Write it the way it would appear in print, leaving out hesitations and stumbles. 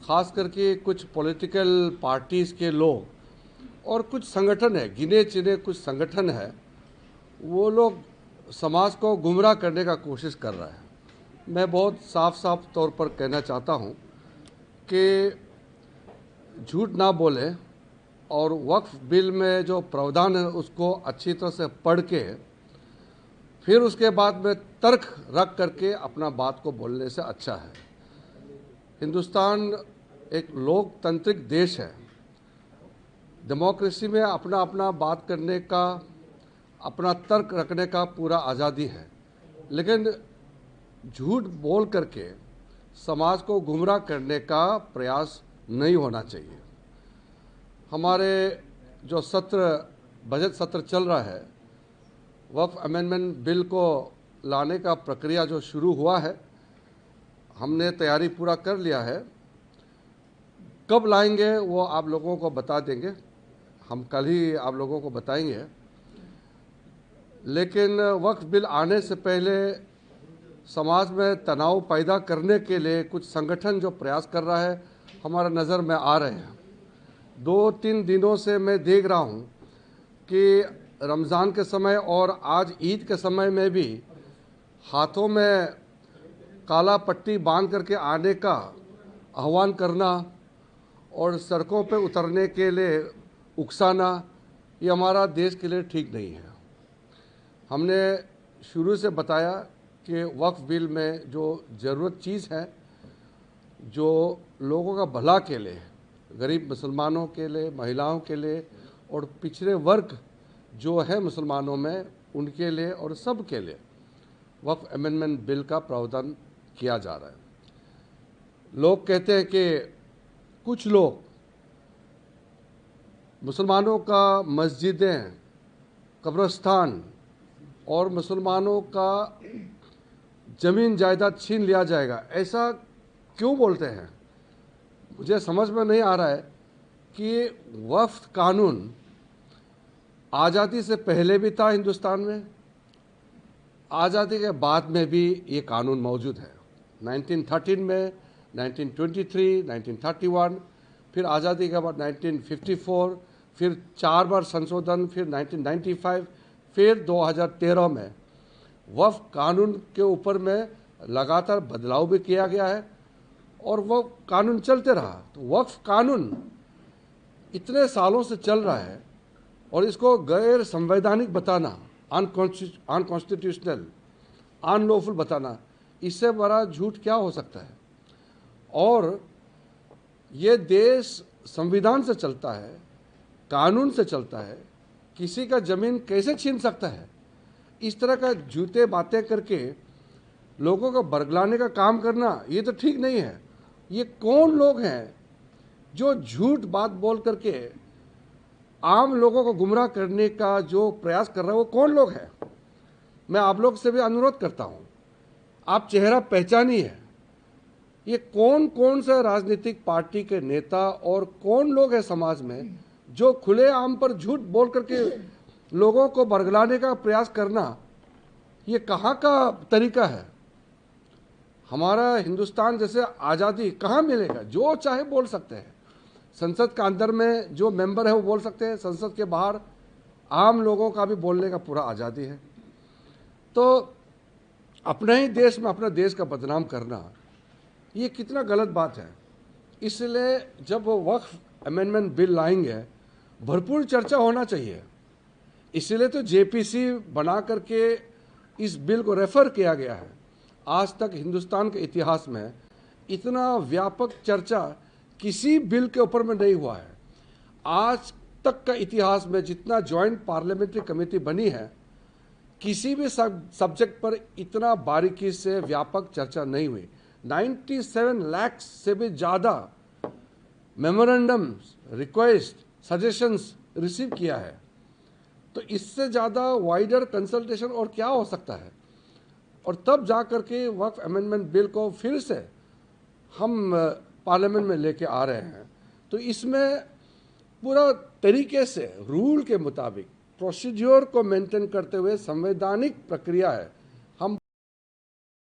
खास करके कुछ पॉलिटिकल पार्टीज़ के लोग और कुछ संगठन है, गिने चुने कुछ संगठन है, वो लोग समाज को गुमराह करने का कोशिश कर रहा है। मैं बहुत साफ साफ तौर पर कहना चाहता हूँ कि झूठ ना बोले और वक्फ बिल में जो प्रावधान है उसको अच्छी तरह से पढ़ के फिर उसके बाद में तर्क रख करके अपना बात को बोलने से अच्छा है। हिंदुस्तान एक लोकतांत्रिक देश है। डेमोक्रेसी में अपना अपना बात करने का, अपना तर्क रखने का पूरा आज़ादी है, लेकिन झूठ बोल करके समाज को गुमराह करने का प्रयास नहीं होना चाहिए। हमारे जो बजट सत्र चल रहा है, वक्फ अमेंडमेंट बिल को लाने का प्रक्रिया जो शुरू हुआ है, हमने तैयारी पूरा कर लिया है। कब लाएंगे वो आप लोगों को बता देंगे, हम कल ही आप लोगों को बताएंगे। लेकिन वक्फ बिल आने से पहले समाज में तनाव पैदा करने के लिए कुछ संगठन जो प्रयास कर रहा है, हमारा नज़र में आ रहे हैं। 2-3 दिनों से मैं देख रहा हूँ कि रमज़ान के समय और आज ईद के समय में भी हाथों में काला पट्टी बांध करके आने का आह्वान करना और सड़कों पर उतरने के लिए उकसाना, ये हमारा देश के लिए ठीक नहीं है। हमने शुरू से बताया कि वक्फ बिल में जो ज़रूरत चीज़ है, जो लोगों का भला के लिए, गरीब मुसलमानों के लिए, महिलाओं के लिए और पिछड़े वर्ग जो है मुसलमानों में, उनके लिए और सब के लिए वक्फ अमेंडमेंट बिल का प्रावधान किया जा रहा है। लोग कहते हैं कि कुछ लोग मुसलमानों का मस्जिदें, कब्रिस्तान और मुसलमानों का ज़मीन जायदाद छीन लिया जाएगा, ऐसा क्यों बोलते हैं? मुझे समझ में नहीं आ रहा है कि वक्फ कानून आज़ादी से पहले भी था हिंदुस्तान में, आज़ादी के बाद में भी ये कानून मौजूद है। 1913 में, 1923, 1931, फिर आज़ादी के बाद 1954, फिर 4 बार संशोधन, फिर 1995, फिर 2013 में वक्फ कानून के ऊपर में लगातार बदलाव भी किया गया है और वो कानून चलते रहा। तो वक्फ कानून इतने सालों से चल रहा है और इसको गैर संवैधानिक बताना, अनकॉन्स्टिट्यूशनल, अनलॉफुल बताना, इससे बड़ा झूठ क्या हो सकता है? और ये देश संविधान से चलता है, कानून से चलता है, किसी का ज़मीन कैसे छीन सकता है? इस तरह का झूठे बातें करके लोगों को बरगलाने का काम करना, ये तो ठीक नहीं है। ये कौन लोग हैं जो झूठ बात बोल करके आम लोगों को गुमराह करने का जो प्रयास कर रहे हैं? वो कौन लोग हैं? मैं आप लोग से भी अनुरोध करता हूँ, आप चेहरा पहचानिए। ये कौन कौन से राजनीतिक पार्टी के नेता और कौन लोग हैं समाज में जो खुले आम पर झूठ बोल करके लोगों को बरगलाने का प्रयास करना, ये कहाँ का तरीका है? हमारा हिंदुस्तान जैसे आज़ादी कहाँ मिलेगा? जो चाहे बोल सकते हैं। संसद के अंदर में जो मेंबर है वो बोल सकते हैं, संसद के बाहर आम लोगों का भी बोलने का पूरा आज़ादी है। तो अपने ही देश में अपने देश का बदनाम करना, ये कितना गलत बात है। इसलिए जब वो वक्फ अमेंडमेंट बिल लाएंगे, भरपूर चर्चा होना चाहिए। इसलिए तो जेपीसी बना करके इस बिल को रेफर किया गया है। आज तक हिंदुस्तान के इतिहास में इतना व्यापक चर्चा किसी बिल के ऊपर में नहीं हुआ है। आज तक का इतिहास में जितना जॉइंट पार्लियामेंट्री कमेटी बनी है, किसी भी सब्जेक्ट पर इतना बारीकी से व्यापक चर्चा नहीं हुई। 97 लाख से भी ज़्यादा मेमोरेंडम्स, रिक्वेस्ट, सजेशंस रिसीव किया है। तो इससे ज़्यादा वाइडर कंसल्टेशन और क्या हो सकता है? और तब जा कर के वक्फ अमेंडमेंट बिल को फिर से हम पार्लियामेंट में लेके आ रहे हैं। तो इसमें पूरा तरीके से रूल के मुताबिक प्रोसीड्योर को मेंटेन करते हुए संवैधानिक प्रक्रिया है,